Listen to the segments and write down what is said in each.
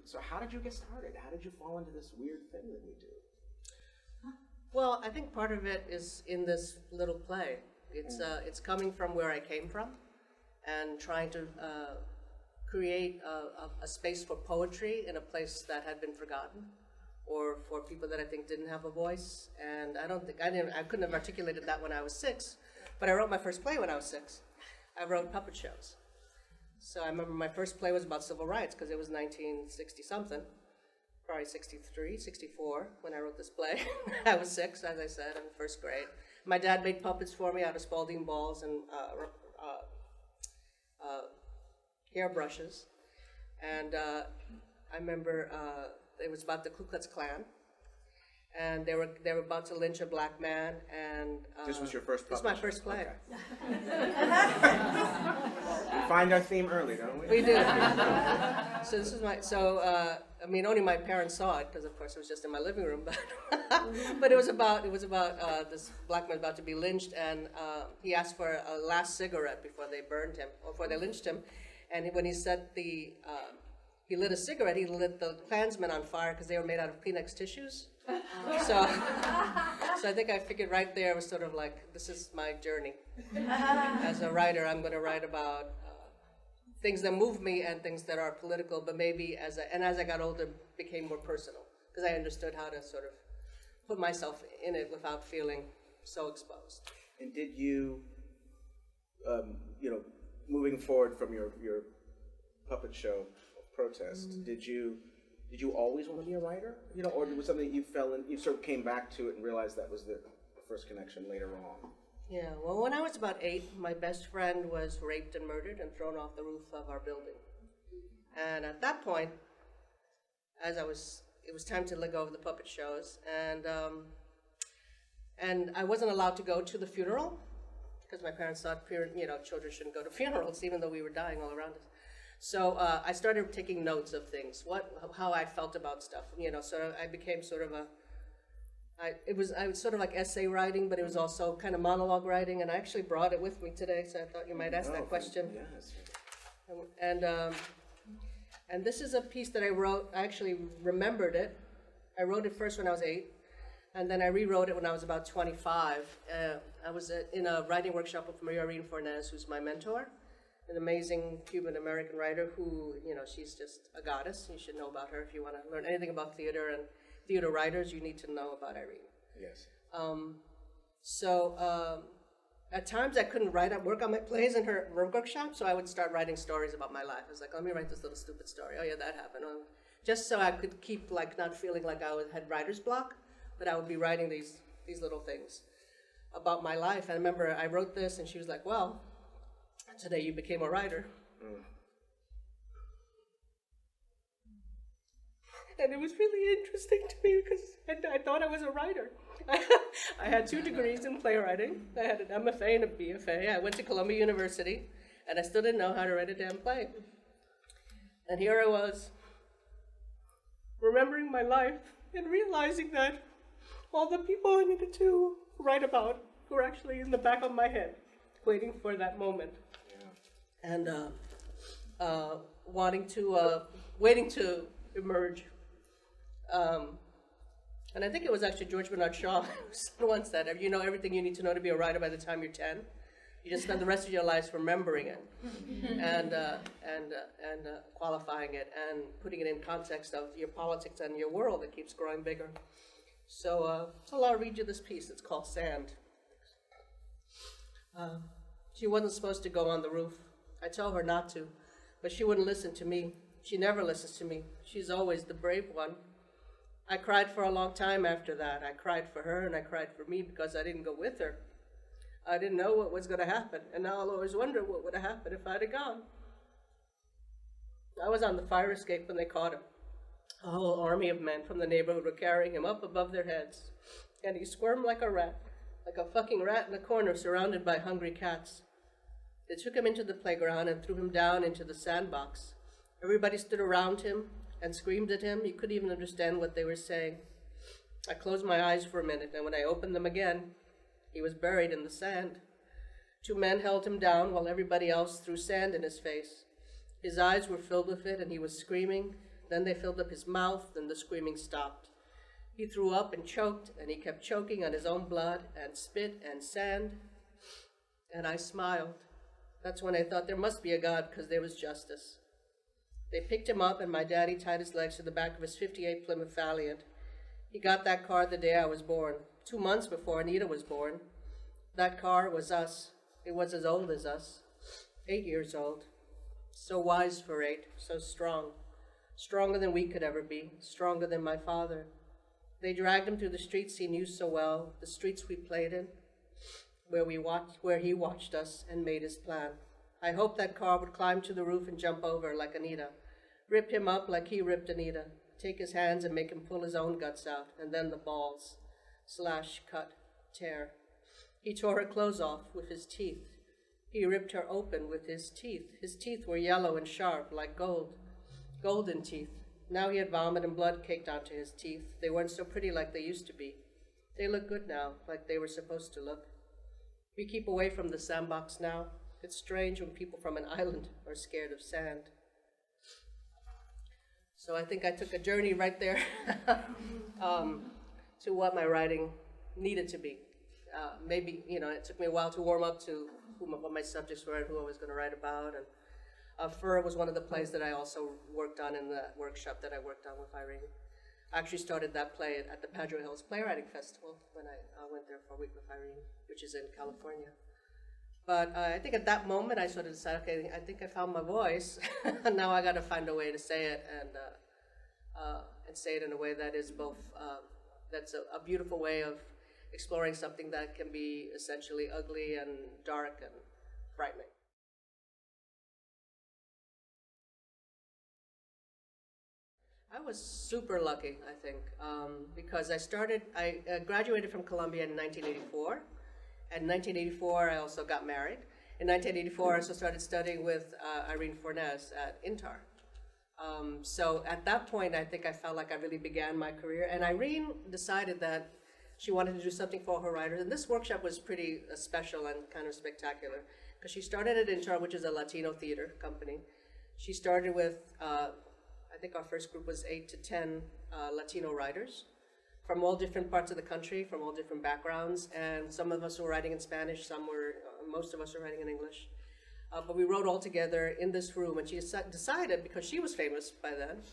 So how did you get started? How did you fall into this weird thing that you do? Well, I think part of it is in this little play. It's coming from where I came from, and trying to create a space for poetry in a place that had been forgotten, or for people that I think didn't have a voice. And I couldn't have articulated that when I was 6, but I wrote my first play when I was 6. I wrote puppet shows. So I remember my first play was about civil rights, because it was 1960 something. Probably 63, 64 when I wrote this play. I was 6, as I said, in first grade. My dad made puppets for me out of Spalding balls and hairbrushes. And I remember it was about the Ku Klux Klan. And they were about to lynch a black man, and this was your first puppet? This was my first play. Okay. We find our theme early, don't we? We do. So this is I mean, only my parents saw it, because of course it was just in my living room. But it was about this black man about to be lynched, and he asked for a last cigarette before they burned him, or before they lynched him. And when he set he lit a cigarette, he lit the Klansmen on fire because they were made out of Kleenex tissues. So I think I figured right there was sort of like, this is my journey. As a writer, I'm going to write about things that move me and things that are political, but maybe as I got older, became more personal, because I understood how to sort of put myself in it without feeling so exposed. And did you, moving forward from your puppet show of protest, did you always want to be a writer? Or was it something you you sort of came back to it and realized that was the first connection later on? Yeah, well, when I was about 8, my best friend was raped and murdered and thrown off the roof of our building. And at that point, it was time to let go of the puppet shows, and I wasn't allowed to go to the funeral, because my parents thought children shouldn't go to funerals, even though we were dying all around us. So I started taking notes of things, how I felt about stuff. So I became sort of I was sort of like essay writing, but it was also kind of monologue writing, and I actually brought it with me today, so I thought you might ask that question. Yes. And this is a piece that I wrote. I actually remembered it. I wrote it first when I was 8, and then I rewrote it when I was about 25. I was in a writing workshop with María Irene Fornés, who's my mentor, an amazing Cuban-American writer who, she's just a goddess. You should know about her if you want to learn anything about theater and theater writers. You need to know about Irene. Yes. At times I couldn't work on my plays in her workshop, so I would start writing stories about my life. I was like, let me write this little stupid story. Oh yeah, that happened. Just so I could keep not feeling like I had writer's block, but I would be writing these little things about my life. And I remember I wrote this, and she was like, well, today you became a writer. And it was really interesting to me because I thought I was a writer. I had 2 degrees in playwriting. I had an MFA and a BFA. I went to Columbia University, and I still didn't know how to write a damn play. And here I was, remembering my life and realizing that all the people I needed to write about were actually in the back of my head, waiting for that moment. Yeah. And waiting to emerge. And I think it was actually George Bernard Shaw who once said, everything you need to know to be a writer by the time you're 10. You just spend the rest of your lives remembering it and qualifying it and putting it in context of your politics and your world that keeps growing bigger. So I'll read you this piece. It's called Sand. She wasn't supposed to go on the roof. I told her not to, but she wouldn't listen to me. She never listens to me. She's always the brave one. I cried for a long time after that. I cried for her and I cried for me because I didn't go with her. I didn't know what was going to happen, and now I'll always wonder what would have happened if I'd have gone. I was on the fire escape when they caught him. A whole army of men from the neighborhood were carrying him up above their heads, and he squirmed like a rat, like a fucking rat in a corner surrounded by hungry cats. They took him into the playground and threw him down into the sandbox. Everybody stood around him and screamed at him. He couldn't even understand what they were saying. I closed my eyes for a minute, and when I opened them again, he was buried in the sand. 2 men held him down while everybody else threw sand in his face. His eyes were filled with it, and he was screaming, Then they filled up his mouth, and the screaming stopped. He threw up and choked, and he kept choking on his own blood and spit and sand. And I smiled. That's when I thought there must be a God, because there was justice. They picked him up, and my daddy tied his legs to the back of his '58 Plymouth Valiant. He got that car the day I was born, 2 months before Anita was born. That car was us. It was as old as us, 8 years old. So wise for 8, so strong. Stronger than we could ever be, stronger than my father. They dragged him through the streets he knew so well, the streets we played in, where he watched us and made his plan. I hoped that car would climb to the roof and jump over like Anita, rip him up like he ripped Anita, take his hands and make him pull his own guts out, and then the balls. Slash, cut, tear. He tore her clothes off with his teeth. He ripped her open with his teeth. His teeth were yellow and sharp, like gold. Golden teeth. Now he had vomit and blood caked onto his teeth. They weren't so pretty like they used to be. They look good now, like they were supposed to look. We keep away from the sandbox now. It's strange when people from an island are scared of sand. So I think I took a journey right there to what my writing needed to be. Maybe, it took me a while to warm up to what my subjects were and who I was going to write about. And Fur was one of the plays that I also worked on in the workshop that I worked on with Irene. I actually started that play at the Padre Hills Playwriting Festival when I went there for a week with Irene, which is in California. But I think at that moment I sort of decided, okay, I think I found my voice. Now I got to find a way to say it and say it in a way that is both, that's a beautiful way of exploring something that can be essentially ugly and dark and frightening. I was super lucky, I think, because I graduated from Columbia in 1984. And in 1984, I also got married. In 1984, I also started studying with Irene Fornés at INTAR. So at that point, I think I felt like I really began my career. And Irene decided that she wanted to do something for her writers. And this workshop was pretty special and kind of spectacular, because she started at INTAR, which is a Latino theater company. She started with, I think our first group was 8 to 10 Latino writers from all different parts of the country, from all different backgrounds, and some of us were writing in Spanish, most of us were writing in English. But we wrote all together in this room, and she decided, because she was famous by then,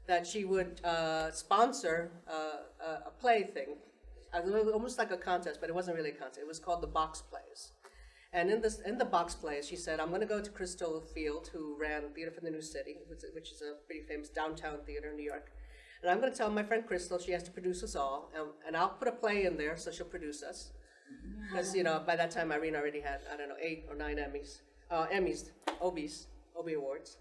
that she would sponsor a play thing, almost like a contest, but it wasn't really a contest. It was called the Box Plays. And in the Box Plays, she said, I'm going to go to Crystal Field, who ran Theater for the New City, which is a pretty famous downtown theater in New York. And I'm going to tell my friend Crystal she has to produce us all, and I'll put a play in there so she'll produce us. Because, by that time, Irene already had, 8 or 9 Obie Awards.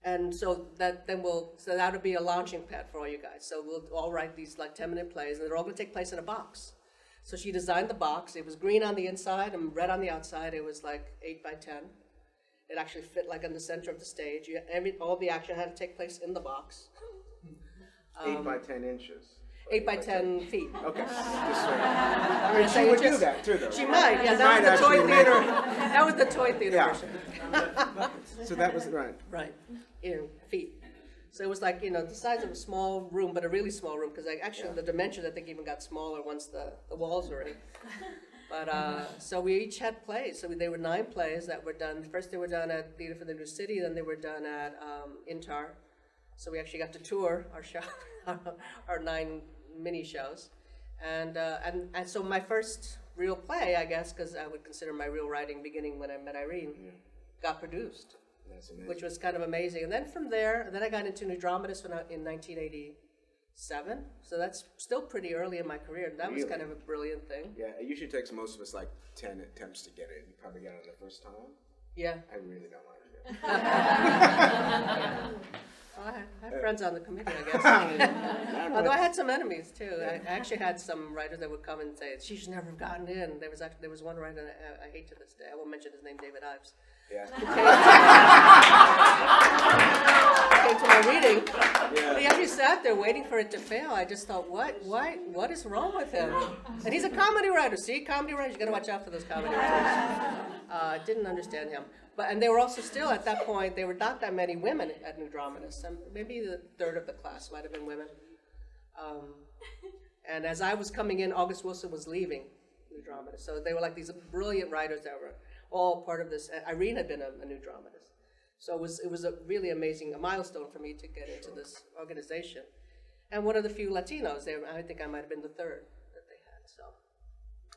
And so that'll be a launching pad for all you guys. So we'll all write these 10-minute plays, and they're all going to take place in a box. So she designed the box. It was green on the inside and red on the outside. It was 8 by 10. It actually fit in the center of the stage. All the action had to take place in the box. 8 by 10 inches. 8 by 10 feet. Okay. She would do that too, though. She might. Yeah, that was the toy theater. That was the toy theater version. So that was right. Right. Feet. So it was the size of a small room, but a really small room, because the dimensions I think even got smaller once the walls were in. But so we each had plays. So there were 9 plays that were done. First they were done at Theater for the New City, then they were done at INTAR. So we actually got to tour our show, our 9 mini shows. And so my first real play, I guess, because I would consider my real writing beginning when I met Irene, got produced. That's amazing. Which was kind of amazing. And then from there, I got into New Dramatist in 1987. So that's still pretty early in my career. That was kind of a brilliant thing. Yeah, it usually takes most of us 10 attempts to get in. You probably got it the first time. Yeah. I really don't like it. Well, I have friends on the committee, I guess. Although I had some enemies too. Yeah. I actually had some writers that would come and say, she should never have gotten in. There was one writer I hate to this day. I won't mention his name, David Ives. Yeah. Came to my reading, Yeah. He actually sat there waiting for it to fail. I just thought, what is wrong with him? And he's a comedy writer. See, comedy writers, you gotta watch out for those comedy writers. Didn't understand him. And they were also still, at that point, there were not that many women at New Dramatists. Maybe the third of the class might have been women. And as I was coming in, August Wilson was leaving New Dramatists. So they were like these brilliant writers that were all part of this. Irene had been a New Dramatist. So it was a really amazing, a milestone for me to get into this organization. And one of the few Latinos there, I think I might have been the third that they had. So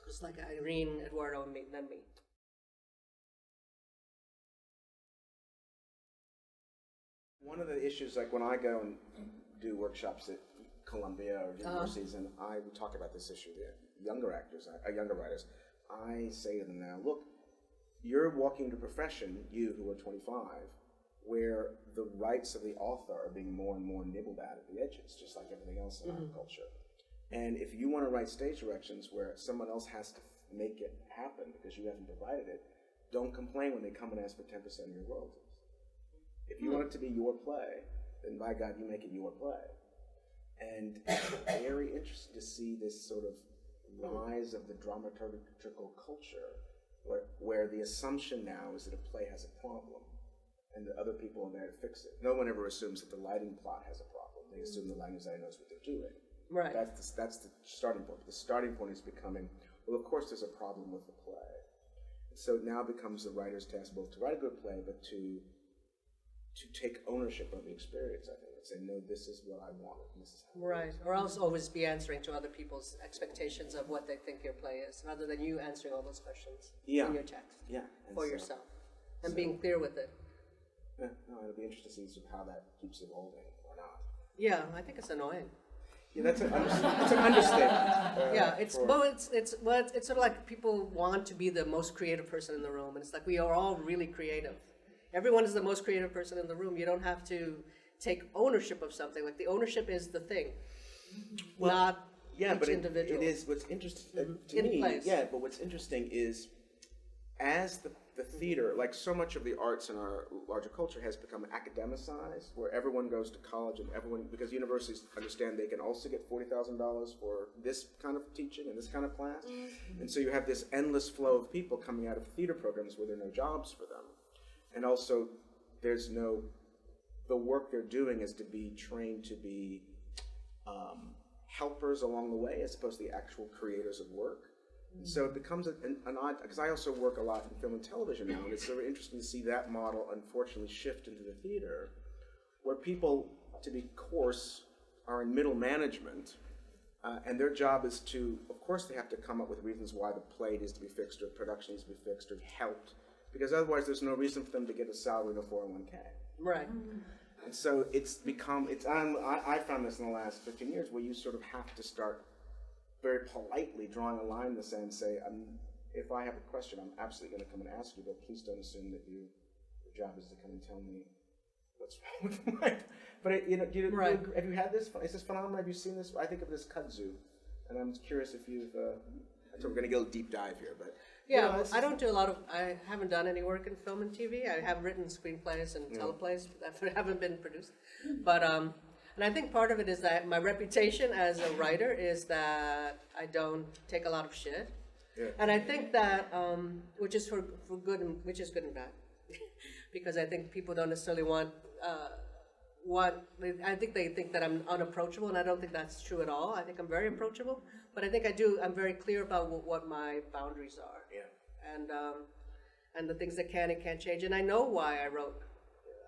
it was like Irene, Eduardo, and then me. One of the issues, like when I go and do workshops at Columbia or universities, and I would talk about this issue, the younger actors, younger writers, I say to them now, look, you're walking into a profession, you who are 25, where the rights of the author are being more and more nibbled at the edges, just like everything else in our culture. And if you want to write stage directions where someone else has to make it happen because you haven't provided it, don't complain when they come and ask for 10% of your royalties. If you want it to be your play, then by God, you make it your play. And it's very interesting to see this sort of rise of the dramaturgical culture where the assumption now is that a play has a problem and that other people are there to fix it. No one ever assumes that the lighting plot has a problem. They assume the lighting designer knows what they're doing. Right. That's the starting point. The starting point is becoming, well, of course there's a problem with the play. So now it becomes the writer's task both to write a good play, but to take ownership of the experience, I think, and say, no, this is what I wanted, and this is how it is. Or else always be answering to other people's expectations of what they think your play is, rather than you answering all those questions in your text for yourself, and being clear with it. Yeah, no, it'll be interesting to see how that keeps evolving or not. Yeah, I think it's annoying. Yeah, that's an understatement. It's sort of like people want to be the most creative person in the room, and it's like we are all really creative. Everyone is the most creative person in the room. You don't have to take ownership of something. Like the ownership is the thing, not each individual. It is what's interesting to me. Place. Yeah, but what's interesting is as the theater, like so much of the arts in our larger culture has become academicized, where everyone goes to college and everyone, because universities understand they can also get $40,000 for this kind of teaching and this kind of class. And so you have this endless flow of people coming out of theater programs where there are no jobs for them. And also, the work they're doing is to be trained to be helpers along the way as opposed to the actual creators of work. And so it becomes an odd, because I also work a lot in film and television now, and it's sort of interesting to see that model unfortunately shift into the theater, where people, to be coarse, are in middle management, and their job is to, of course they have to come up with reasons why the play needs to be fixed or the production needs to be fixed or helped, because otherwise there's no reason for them to get a salary and a 401k. Right. And so it's become, I found this in the last 15 years where you sort of have to start very politely drawing a line in the sand and say, if I have a question, I'm absolutely going to come and ask you, but please don't assume that your job is to come and tell me what's wrong with my... But, have you had this? Is this phenomenon? Have you seen this? I think of this kudzu, and I'm curious if you've... so we're going to go deep dive here, but... Yeah, I don't do I haven't done any work in film and TV. I have written screenplays and teleplays that haven't been produced. But, and I think part of it is that my reputation as a writer is that I don't take a lot of shit. Yeah. And I think that, which is for good and which is good and bad. Because I think people don't necessarily I think they think that I'm unapproachable, and I don't think that's true at all. I think I'm very approachable, but I think I'm very clear about what my boundaries are. Yeah. And the things that can and can't change. And I know why I wrote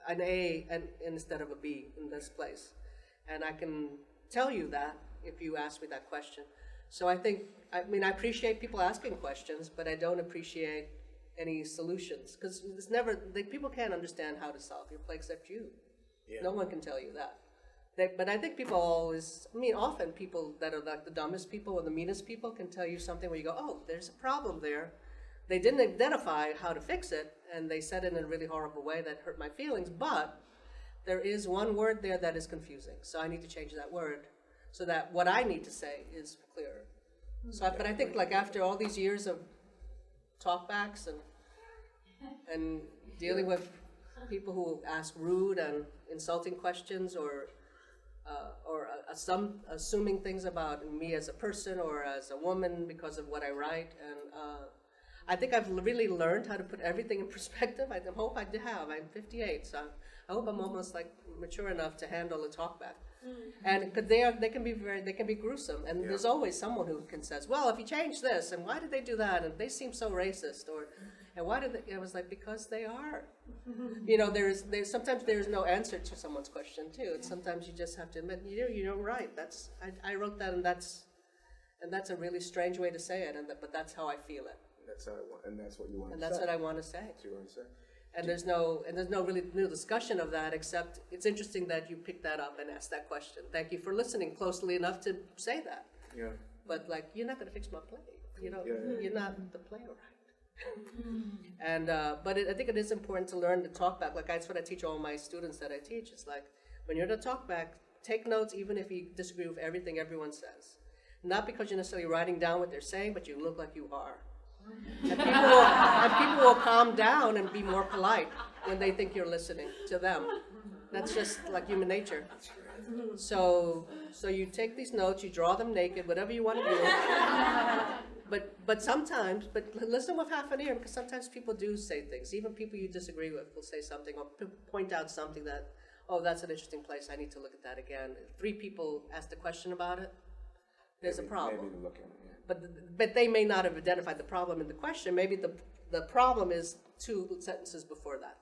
an A instead of a B in this place. And I can tell you that if you ask me that question. So I appreciate people asking questions, but I don't appreciate any solutions, because people can't understand how to solve your play except you. Yeah. No one can tell you that. But I think people often people that are like the dumbest people or the meanest people can tell you something where you go, oh, there's a problem there. They didn't identify how to fix it, and they said it in a really horrible way that hurt my feelings, but there is one word there that is confusing, so I need to change that word so that what I need to say is clearer. But I think like after all these years of talkbacks and dealing with people who ask rude and insulting questions or some assuming things about me as a person or as a woman because of what I write. And I think I've really learned how to put everything in perspective. I hope I have. I'm 58, so I hope I'm almost like mature enough to handle a talkback. And because they can be gruesome, and there's always someone who can says, well, if you change this, and why did they do that, and they seem so racist, and why did they? I was like, because they are. You know, there's sometimes there's no answer to someone's question too, and sometimes you just have to admit you're right. I wrote that, and that's a really strange way to say it, but that's how I feel it. That's how I want, and that's what you want and to say. That's what I want to say. That's what you want to say. And there's no really new discussion of that, except it's interesting that you picked that up and asked that question. Thank you for listening closely enough to say that. Yeah. But like, you're not going to fix my play. You know, you're not the playwright. And but I think it is important to learn to talk back. Like that's what I teach all my students that I teach. It's like when you're to talk back, take notes even if you disagree with everything everyone says. Not because you're necessarily writing down what they're saying, but you look like you are. And people will calm down and be more polite when they think you're listening to them. That's just like human nature. So you take these notes, you draw them naked, whatever you want to do. But sometimes, listen with half an ear, because sometimes people do say things. Even people you disagree with will say something or point out something that, oh, that's an interesting place, I need to look at that again. 3 people asked a question about it, there's a problem. Maybe look at it. But they may not have identified the problem in the question. Maybe the problem is 2 sentences before that.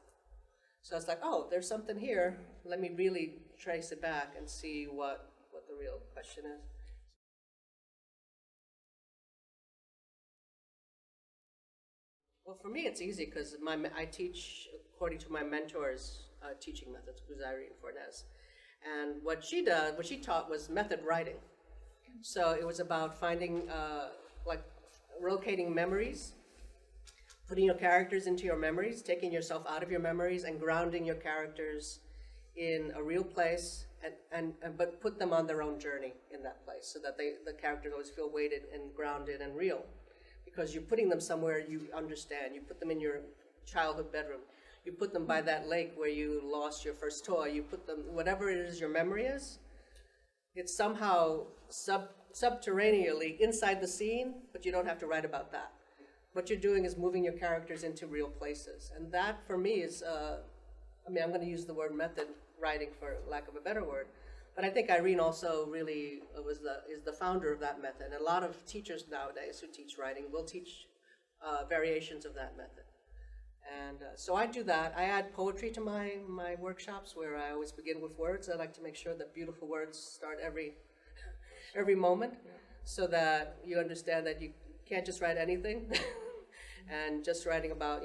So it's like, oh, there's something here. Let me really trace it back and see what the real question is. Well, for me, it's easy because I teach according to my mentor's teaching methods, María Irene Fornés. And what she taught was method writing. So it was about finding, like, locating memories, putting your characters into your memories, taking yourself out of your memories, and grounding your characters in a real place, but put them on their own journey in that place, so that the characters always feel weighted and grounded and real, because you're putting them somewhere you understand. You put them in your childhood bedroom. You put them by that lake where you lost your first toy. You put them, whatever it is your memory is, it's somehow subterraneously inside the scene, but you don't have to write about that. What you're doing is moving your characters into real places. And that, for me, is, I'm going to use the word method writing for lack of a better word, but I think Irene also really is the founder of that method. And a lot of teachers nowadays who teach writing will teach variations of that method. And so I do that. I add poetry to my workshops, where I always begin with words. I like to make sure that beautiful words start every moment, so that you understand that you can't just write anything. And just writing about,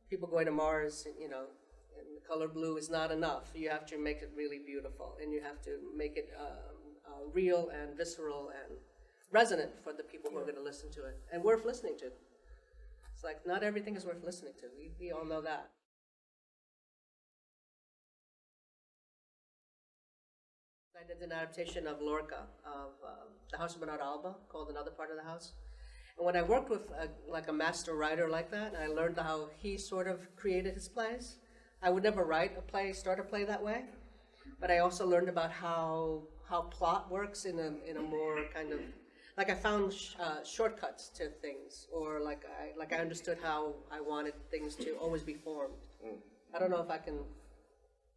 people going to Mars, and the color blue is not enough. You have to make it really beautiful, and you have to make it real and visceral and resonant for the people who are going to listen to it, and worth listening to. It's like, not everything is worth listening to. We all know that. I did an adaptation of Lorca, of The House of Bernard Alba, called Another Part of the House. And when I worked with a master writer like that, I learned how he sort of created his plays. I would never start a play that way, but I also learned about how plot works in a more kind of, like I found shortcuts to things, or like I understood how I wanted things to always be formed. I don't know if I can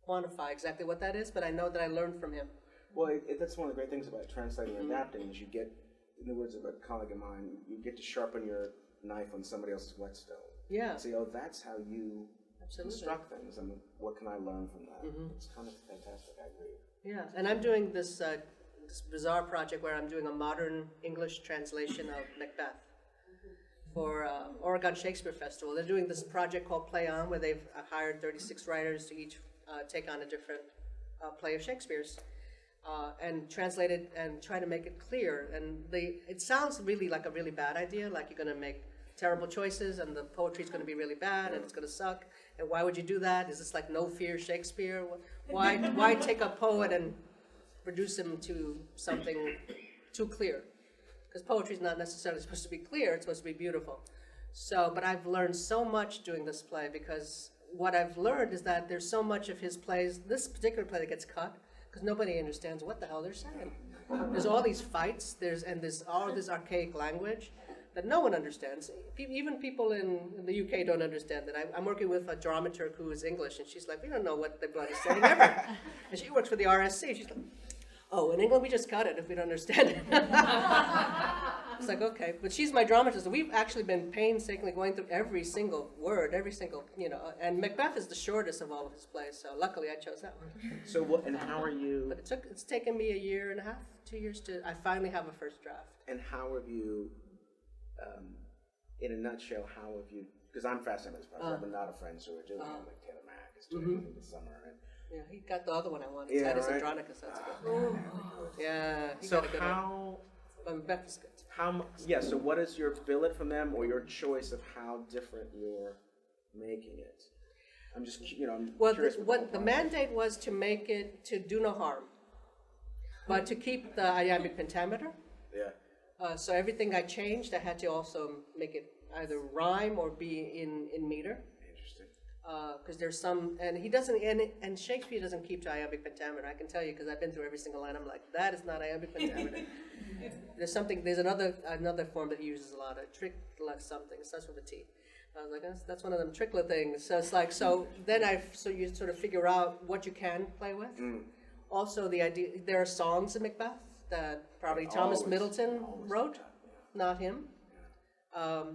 quantify exactly what that is, but I know that I learned from him. Well, that's one of the great things about translating and adapting, is you get, in the words of a colleague of mine, you get to sharpen your knife on somebody else's whetstone. Yeah. And say, oh, that's how you construct things, and what can I learn from that? It's kind of fantastic, I agree. Yeah, and I'm doing this bizarre project where I'm doing a modern English translation of Macbeth for Oregon Shakespeare Festival. They're doing this project called Play On, where they've hired 36 writers to each take on a different play of Shakespeare's, and translate it and try to make it clear. And it sounds really like a really bad idea, like you're going to make terrible choices and the poetry's going to be really bad and it's going to suck. And why would you do that? Is this like No Fear Shakespeare? Why take a poet and reduce him to something too clear? Because poetry is not necessarily supposed to be clear, it's supposed to be beautiful. So, but I've learned so much doing this play, because what I've learned is that there's so much of his plays, this particular play that gets cut, because nobody understands what the hell they're saying. There's all these fights, there's all this archaic language that no one understands. Even people in the UK don't understand it. I'm working with a dramaturg who is English, and she's like, we don't know what the blood is saying ever. And she works for the RSC. She's like, oh, in England we just cut it if we don't understand it. It's like, okay, but she's my dramatist. We've actually been painstakingly going through every single word, every single, and Macbeth is the shortest of all of his plays, so luckily I chose that one. So what, and how are you? But it's taken me 1.5 years, 2 years I finally have a first draft. And how have you, in a nutshell, how have you, because I'm fascinated with this project, I'm not a friend, so we're doing it, like Taylor Mack is doing it this summer. And yeah, he got the other one I wanted. Yeah, Titus Andronicus, that's good. Yeah, he got a good one. But Macbeth is good. So what is your billet from them, or your choice of how different you're making it? I'm just, I'm curious. What the mandate was to make it to do no harm, but to keep the iambic pentameter. Yeah. So everything I changed, I had to also make it either rhyme or be in meter. Interesting. Because there's some, and he doesn't, and Shakespeare doesn't keep to iambic pentameter. I can tell you because I've been through every single line. I'm like, that is not iambic pentameter. There's another form that he uses a lot, a trick something. It starts with a T. I was like, that's one of them trickler things. So it's like, so you sort of figure out what you can play with. Also, the idea, there are songs in Macbeth that probably Thomas Middleton wrote, not him.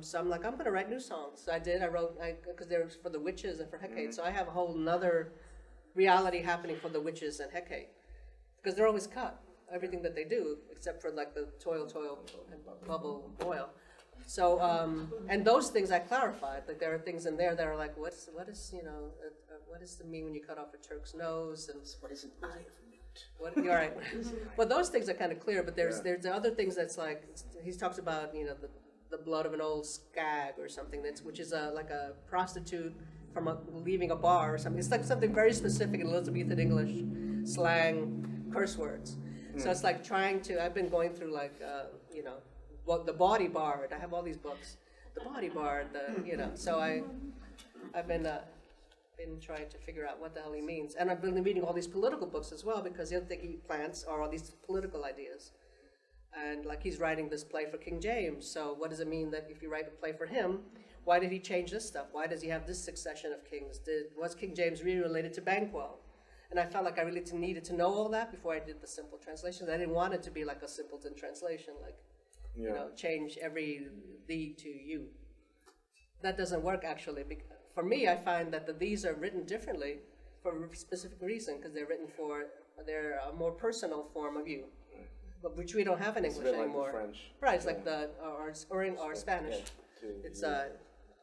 So I'm like, I'm going to write new songs. So I wrote, because they're for the witches and for Hecate. So I have a whole nother reality happening for the witches and Hecate. Because they're always cut, everything that they do, except for like the toil, and bubble, boil. So, and those things I clarified. Like there are things in there that are like, what does it mean when you cut off a Turk's nose? And what is an eye of newt? What, you're right. Well, those things are kind of clear, but there's the other things that's like, he talks about, the blood of an old skag or something, which is like a prostitute from leaving a bar or something. It's like something very specific in Elizabethan English slang curse words. So it's like I've been going through like, the Body Bard. I have all these books. The Body Bard, so I've been trying to figure out what the hell he means. And I've been reading all these political books as well, because the other thing he plants are all these political ideas. And like he's writing this play for King James, so what does it mean that if you write a play for him, why did he change this stuff? Why does he have this succession of kings? Was King James really related to Banquo? And I felt like I really needed to know all that before I did the simple translation. I didn't want it to be like a simpleton translation, like, change every thee to you. That doesn't work actually. For me, I find that the these are written differently for a specific reason, because they're a more personal form of you. But which we don't have in English anymore. Like the French. Right, it's like or Spanish. It's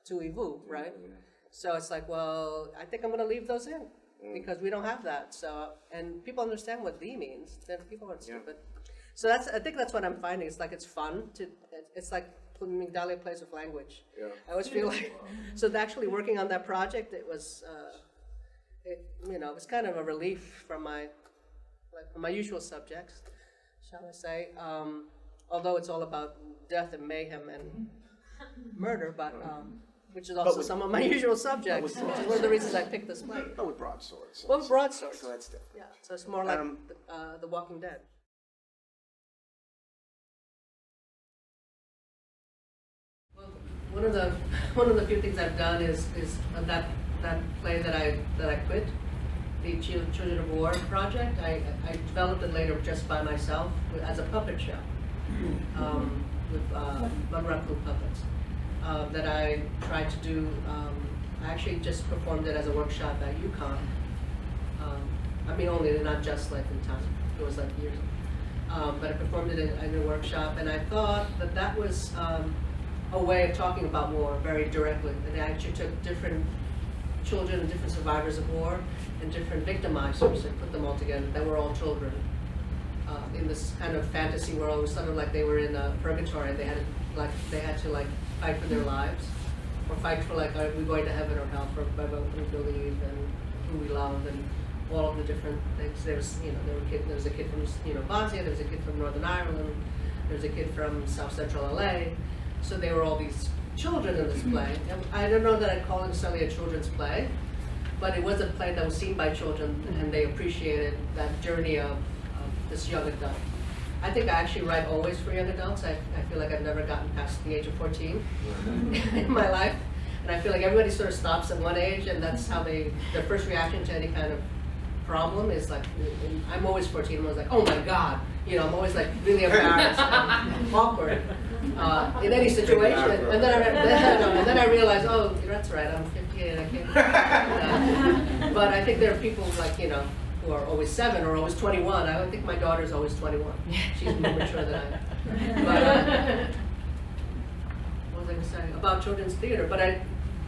tu y vous, right? So it's like, well, I think I'm going to leave those in because we don't have that. So, and people understand what "thee" means. Then people aren't stupid. So I think that's what I'm finding. It's like it's fun it's like Migdalia plays with language. Yeah. I always feel like so actually working on that project, it was it was kind of a relief from my usual subjects, shall I say, although it's all about death and mayhem and murder, but which is also some of my usual subjects, which is one of the reasons I picked this play. But with broadswords. Well, with broadswords. So that's different. Yeah, so it's more like The Walking Dead. Well, one of the few things I've done is that play that I quit. The Children of War project, I developed it later just by myself as a puppet show with unwrapped puppets that I tried to do. I actually just performed it as a workshop at UConn. Only not just like in time, it was like years. But I performed it in a workshop, and I thought that was a way of talking about war very directly. And I actually took different children and different survivors of war and different victimizers and put them all together. They were all children in this kind of fantasy world. It was sort of like they were in a purgatory. They had to fight for their lives, or fight for are we going to heaven or hell, for what we believe and who we love and all of the different things. There was a kid from Bosnia. There was a kid from Northern Ireland. There was a kid from South Central LA. So they were all these children in this play. And I don't know that I'd call it necessarily a children's play, but it was a play that was seen by children, and they appreciated that journey of this young adult. I think I actually write always for young adults. I feel like I've never gotten past the age of 14 in my life. And I feel like everybody sort of stops at one age, and that's how their first reaction to any kind of problem is like, I'm always 14, I'm always like, oh my God. You know, I'm always like really embarrassed and awkward in any situation. And then I realize, oh, that's right, I'm 58, I can't. But I think there are people like, you know, who are always 7 or always 21. I don't think my daughter's always 21. She's more mature than I am. But, what was I going to say? About children's theater. But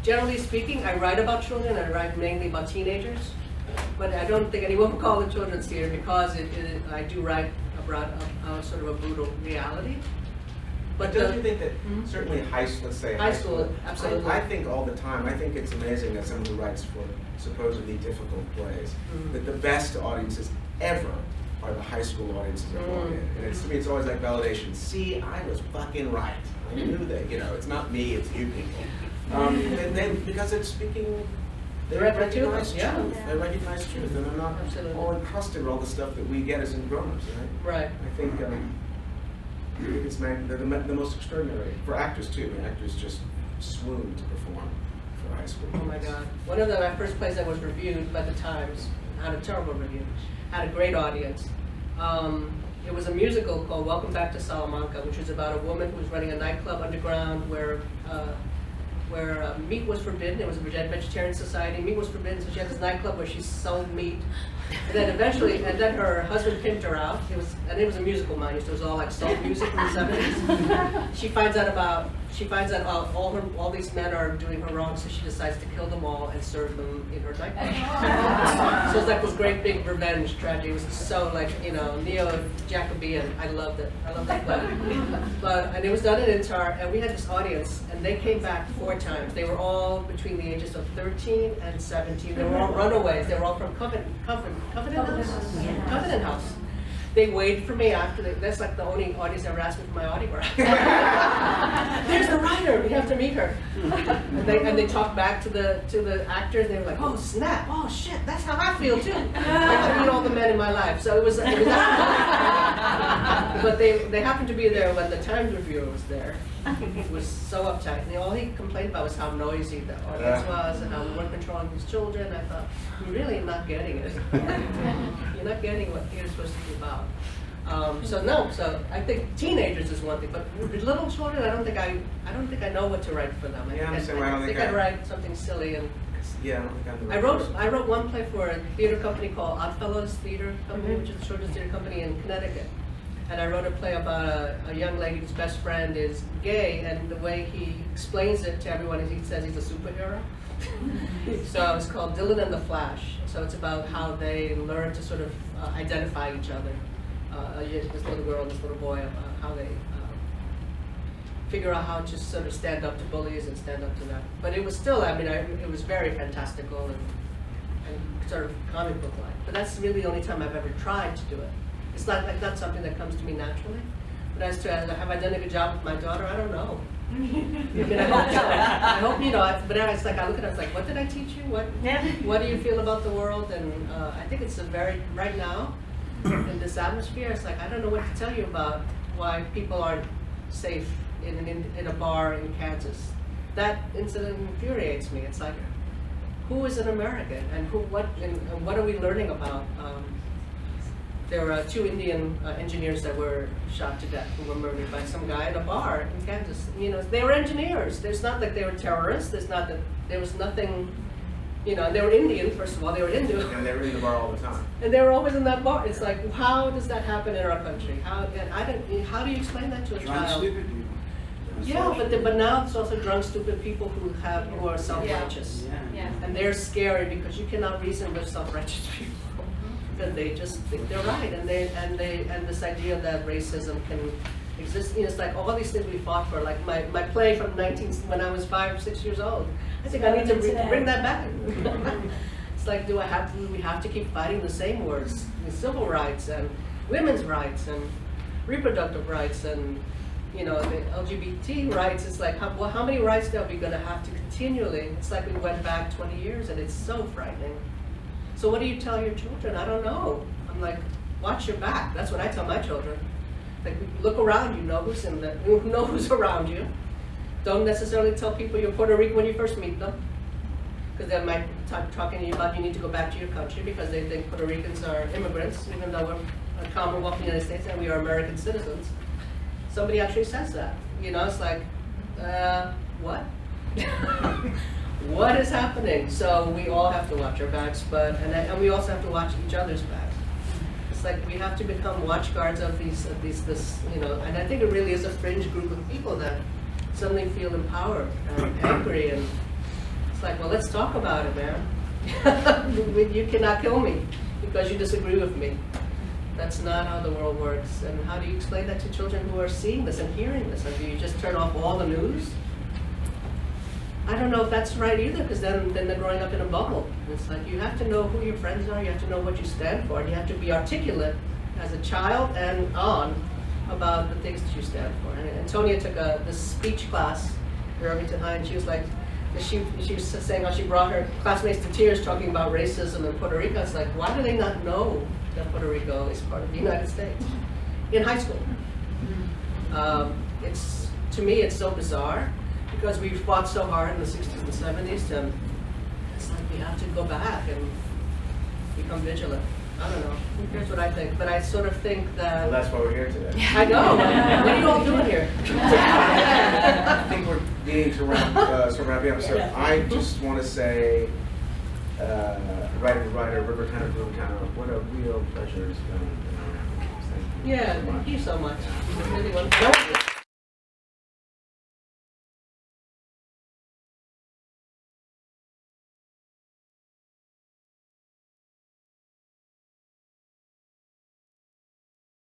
generally speaking, I write about children. I write mainly about teenagers. But I don't think anyone would call it children's theater because I do write about sort of a brutal reality. But don't you think that certainly let's say high school, absolutely. I think all the time, I think it's amazing that someone who writes for supposedly difficult plays, that the best audiences ever are the high school audiences that walk in. And to me, it's always like validation. See, I was fucking right. I knew that, you know, it's not me, it's you people. And then, because it's speaking, they recognize truth. They recognize truth, and they're not all encrusted with all the stuff that we get as grown-ups, right? Right. I think it's the most extraordinary for actors too. Actors just swoon to perform for high school. Oh my God! One of my first plays that was reviewed by the Times had a terrible review. Had a great audience. It was a musical called Welcome Back to Salamanca, which was about a woman who was running a nightclub underground where meat was forbidden. It was a vegetarian society. Meat was forbidden, so she had this nightclub where she sold meat. And then her husband pimped her out. It was a musical, mind you, so it was all like soul music in the 70s. She finds out all these men are doing her wrong, so she decides to kill them all and serve them in her nightclub. So it's like this great big revenge tragedy. It was so like, you know, neo-Jacobean. I loved it. I loved that play. And it was done in Intar, and we had this audience, and they came back 4 times. They were all between the ages of 13 and 17. They were all runaways. They were all from Covenant House. They waited for me after. That's like the only audience that ever asked me for my autograph. There's a writer. We have to meet her. And they talked back to the actors. They were like, oh snap! Oh shit! That's how I feel too. I got to meet all the men in my life. So it was but they happened to be there when the Times reviewer was there. He was so uptight. And all he complained about was how noisy the audience was and how we weren't controlling his children. I thought, you're really not getting it. You're not getting what theater's supposed to be about. So I think teenagers is one thing, but with little children, I don't think I know what to write for them. I think I'd write something silly and. Yeah, I don't think I wrote one play for a theater company called Oddfellows Theater Company, which is a children's theater company in Connecticut. And I wrote a play about a young lady whose best friend is gay, and the way he explains it to everyone is he says he's a superhero. So it's called Dylan and the Flash. So it's about how they learn to sort of identify each other. This little girl and this little boy, how they figure out how to sort of stand up to bullies and stand up to that. But it was still, I mean, it was very fantastical and sort of comic book-like. But that's really the only time I've ever tried to do it. It's not something that comes to me naturally. But as to have I done a good job with my daughter, I don't know. I mean, I hope so. I hope, you know, but it's like I look at it, it's like, what did I teach you? What do you feel about the world? And I think it's right now, in this atmosphere, it's like, I don't know what to tell you about why people aren't safe in a bar in Kansas. That incident infuriates me. It's like, who is an American? And what are we learning about? There were 2 Indian engineers that were shot to death, who were murdered by some guy in a bar in Kansas. You know, they were engineers. There's not like they were terrorists. There was nothing, you know, they were Indian, first of all, they were Hindu. And they were in the bar all the time. And they were always in that bar. It's like, how does that happen in our country? How do you explain that to a child? Stupid people. Yeah, but now it's also drunk, stupid people who are self-righteous. Yeah. And they're scary because you cannot reason with self-righteous people. Because they just think they're right, and this idea that racism can exist. You know, it's like all these things we fought for. Like my play from when I was 5 or 6 years old. I think I need to bring that back. It's like, do we have to keep fighting the same wars? Civil rights and women's rights and reproductive rights and you know, the LGBT rights, it's like, how many rights are we going to have to continually? It's like we went back 20 years, and it's so frightening. So what do you tell your children? I don't know. I'm like, watch your back. That's what I tell my children. Like, look around, you know who's in there, you know who's around you. Don't necessarily tell people you're Puerto Rican when you first meet them, because they might talking to you about you need to go back to your country because they think Puerto Ricans are immigrants, even though we're a Commonwealth of the United States and we are American citizens. Somebody actually says that. You know, it's like, what? What is happening? So we all have to watch our backs, and we also have to watch each other's backs. It's like we have to become watch guards of this, you know, and I think it really is a fringe group of people that suddenly feel empowered and angry, and it's like, well, let's talk about it, man. You cannot kill me because you disagree with me. That's not how the world works. And how do you explain that to children who are seeing this and hearing this? Like, do you just turn off all the news? I don't know if that's right either, because then they're growing up in a bubble. It's like you have to know who your friends are, you have to know what you stand for, and you have to be articulate as a child and on about the things that you stand for. And Antonia took this speech class at Irvington High, and she was like, she was saying how she brought her classmates to tears talking about racism in Puerto Rico. It's like, why do they not know that Puerto Rico is part of the United States in high school? It's, to me, it's so bizarre because we fought so hard in the 60s and 70s, and it's like we have to go back and become vigilant. I don't know. Here's what I think, but I sort of think that. Well, that's why we're here today. I know. What are you all doing here? I think we're needing to wrap the episode. Yeah. I just want to say, writer, River kind of, what a real pleasure it's been. Thank you. Yeah, so much. thank you so much. Really wonderful.